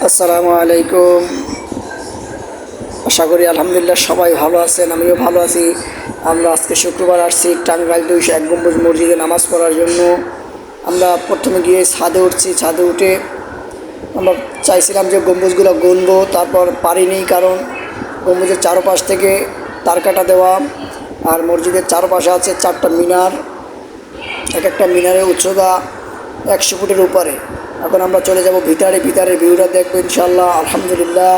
আসসালামু আলাইকুম। আশা করি আলহামদুলিল্লাহ সবাই ভালো আছেন, আমিও ভালো আছি। আমরা আজকে শুক্রবার আসছি টাঙ্গাইল 201 গম্বুজ মসজিদে নামাজ পড়ার জন্য। আমরা প্রথমে গিয়ে ছাদে উঠছি। ছাদে উঠে আমরা চাইছিলাম যে গম্বুজগুলো গুনবো, তারপর পারিনি, কারণ গম্বুজের চারপাশ থেকে তার কাটা দেওয়া, আর মসজিদের চারপাশে আছে 4টা মিনার। এক একটা মিনারের উচ্চতা 100 ফুটের উপরে। এখন আমরা চলে যাব ভিতরে, ভিতরের ভিউটা দেখবো ইনশাল্লাহ। আলহামদুলিল্লাহ,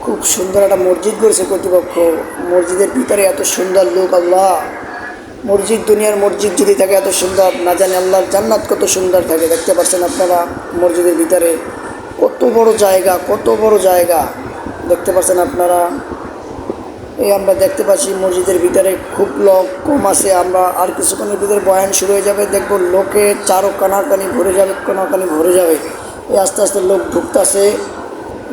খুব সুন্দর একটা মসজিদ করেছে কর্তৃপক্ষ। মসজিদের ভিতরে এত সুন্দর লোক, আল্লাহ! মসজিদ, দুনিয়ার মসজিদ যদি থাকে এত সুন্দর, না জানি আল্লাহর জান্নাত কত সুন্দর থাকে। দেখতে পাচ্ছেন আপনারা মসজিদের ভিতরে কত বড় জায়গা, কত বড় জায়গা দেখতে পাচ্ছেন আপনারা। এই আমরা দেখতে পাচ্ছি মসজিদের ভিতরে খুব লোক কম আছে। আমরা আর কিছুক্ষণের ভিতরে বয়ান শুরু হয়ে যাবে, দেখবো লোকে চারো কানাকানি ভরে যাবে, কানাকানি ভরে যাবে। এই আস্তে আস্তে লোক ঢুকতেছে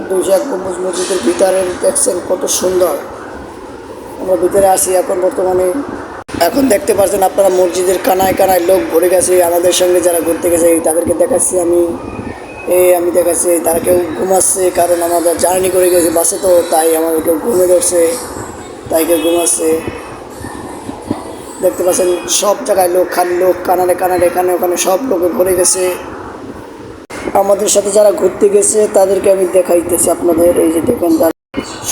201 গম্বুজ মসজিদের ভিতরে। দেখছেন কত সুন্দর। আমরা ভিতরে আসি এখন বর্তমানে। এখন দেখতে পাচ্ছেন আপনারা মসজিদের কানায় কানায় লোক ভরে গেছে। আমাদের সঙ্গে যারা ঘুরতে গেছে তাদেরকে দেখাচ্ছি আমি দেখাচ্ছি। তারা কেউ ঘুমাচ্ছে, কারণ আমাদের জার্নি করে গেছে বাসে, তো তাই আমাদের কেউ ঘুমে ধরছে, তাই কেউ ঘুমাচ্ছে। দেখতে পাচ্ছেন সব জায়গায় লোক, খালি লোক, কানাডে কানাডে, এখানে ওখানে সব লোকে ভরে গেছে। আমাদের সাথে যারা ঘুরতে গেছে তাদেরকে আমি দেখাইতেছি আপনাদের। এই যে দেখেন,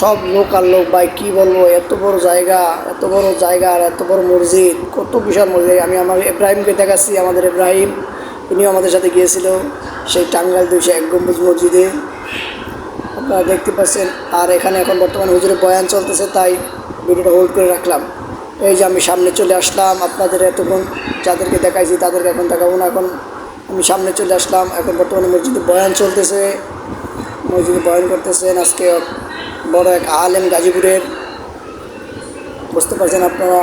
সব লোক আর লোক, ভাই কী বলবো, এত বড় জায়গা, এত বড় জায়গা আর এত বড় মসজিদ, কত বিশাল মসজিদ। আমি আমার ইব্রাহিমকে দেখাচ্ছি, আমাদের ইব্রাহিম, তিনিও আমাদের সাথে গিয়েছিল সেই টাঙ্গাইল 201 গম্বুজ মসজিদে। আপনারা দেখতে পাচ্ছেন। আর এখানে এখন বর্তমানে হুজুরের বয়ান চলতেছে, তাই ভিডিওটা হোল্ড করে রাখলাম। এই যে আমি সামনে চলে আসলাম, আপনাদের এতক্ষণ যাদেরকে দেখাইছি তাদেরকে এখন দেখাবো না। এখন আমি সামনে চলে আসলাম। এখন বর্তমানে মসজিদে বয়ান চলতেছে, মসজিদে বয়ান করতেছেন আজকে বড় এক আলেম গাজীপুরের, বুঝতে পারছেন আপনারা।